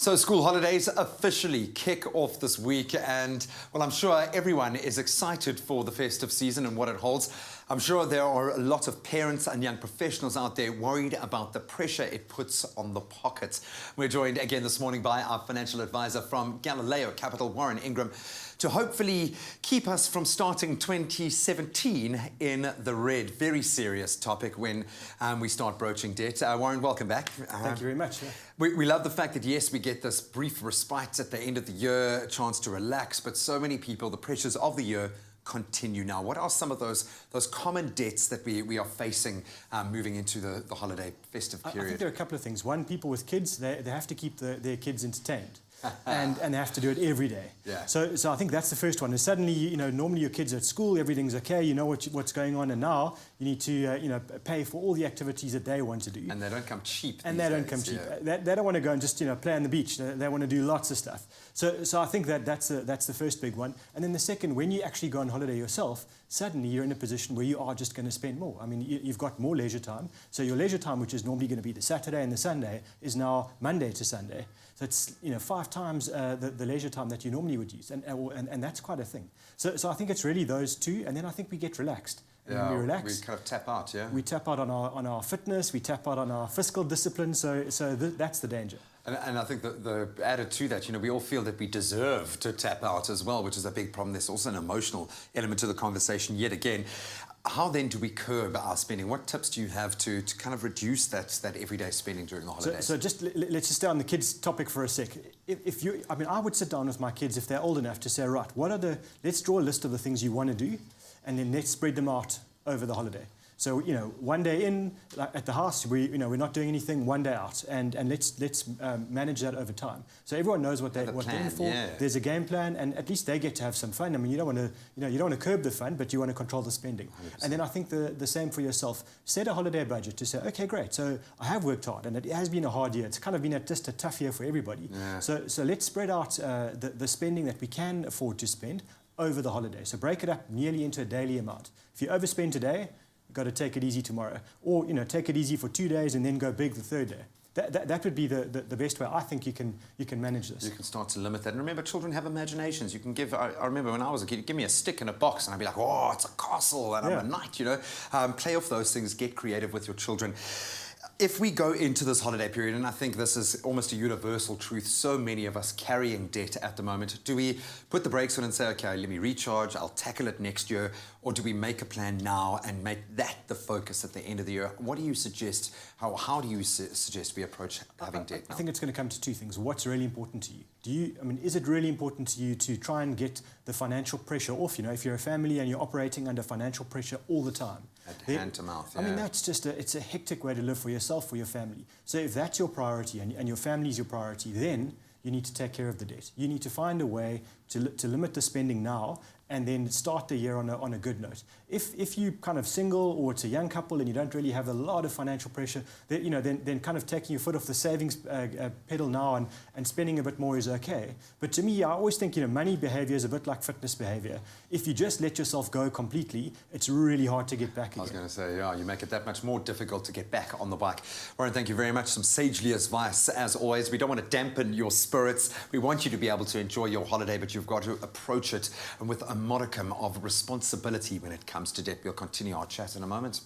So school holidays officially kick off this week and, well, I'm sure everyone is excited for the festive season and what it holds. I'm sure there are a lot of parents and young professionals out there worried about the pressure it puts on the pockets. We're joined again this morning by our financial advisor from Galileo Capital, Warren Ingram, to hopefully keep us from starting 2017 in the red. Very serious topic when we start broaching debt. Warren, welcome back. Thank you very much. Yeah. We love the fact that, yes, we get this brief respite at the end of the year, a chance to relax, but so many people, the pressures of the year continue now. What are some of those common debts that we are facing moving into the holiday festive period? I think there are a couple of things. One, people with kids, they have to keep their kids entertained. and they have to do it every day. Yeah. So I think that's the first one. And suddenly, normally your kids are at school, everything's okay, you know what's going on, and now you need to, pay for all the activities that they want to do. And they don't come cheap. And they don't come cheap. Yeah. They don't want to go and just, play on the beach. They want to do lots of stuff. So I think that's the first big one. And then the second, when you actually go on holiday yourself, suddenly you're in a position where you are just going to spend more. I mean, you've got more leisure time. So your leisure time, which is normally going to be the Saturday and the Sunday, is now Monday to Sunday. So it's 5 times the leisure time that you normally would use, and that's quite a thing. So I think it's really those two, and then I think we get relaxed. And yeah, when we relax, we kind of tap out, yeah? We tap out on our fitness, we tap out on our fiscal discipline, so that's the danger. And I think the added to that, we all feel that we deserve to tap out as well, which is a big problem. There's also an emotional element to the conversation yet again. How then do we curb our spending? What tips do you have to kind of reduce that everyday spending during the holidays? So just let's just stay on the kids topic for a sec. I would sit down with my kids if they're old enough to say, right, let's draw a list of the things you want to do, and then let's spread them out over the holiday. So, one day in, at the house, we're not doing anything, one day out, and let's manage that over time. So everyone knows what they're in for. Yeah. There's a game plan, and at least they get to have some fun. I mean, you don't want to curb the fun, but you want to control the spending. 100%. And then I think the same for yourself. Set a holiday budget to say, okay, great. So I have worked hard, and it has been a hard year. It's kind of been just a tough year for everybody. Yeah. So let's spread out the spending that we can afford to spend over the holiday. So break it up nearly into a daily amount. If you overspend today, you've got to take it easy tomorrow. Or, take it easy for 2 days and then go big the third day. That would be the best way I think you can manage this. You can start to limit that. And remember, children have imaginations. You can give, I remember when I was a kid, give me a stick and a box and I'd be like, oh, it's a castle and I'm a knight, Play off those things, get creative with your children. If we go into this holiday period, and I think this is almost a universal truth, so many of us carrying debt at the moment, do we put the brakes on and say, okay, let me recharge, I'll tackle it next year, or do we make a plan now and make that the focus at the end of the year? What do you suggest, how do you suggest we approach having debt now? I think it's going to come to two things. What's really important to you? Is it really important to you to try and get the financial pressure off? If you're a family and you're operating under financial pressure all the time. Hand to mouth, yeah. I mean, that's just it's a hectic way to live for yourself, for your family. So if that's your priority and your family is your priority, then you need to take care of the debt. You need to find a way to limit the spending now and then start the year on a good note. If you're kind of single or it's a young couple and you don't really have a lot of financial pressure, then kind of taking your foot off the savings pedal now and spending a bit more is okay. But to me, I always think, money behavior is a bit like fitness behavior. If you just let yourself go completely, it's really hard to get back again. I was going to say, yeah, you make it that much more difficult to get back on the bike. Warren, thank you very much. Some sagely advice, as always. We don't want to dampen your spirits. We want you to be able to enjoy your holiday, but you've got to approach it with a modicum of responsibility when it comes to debt. We'll continue our chat in a moment.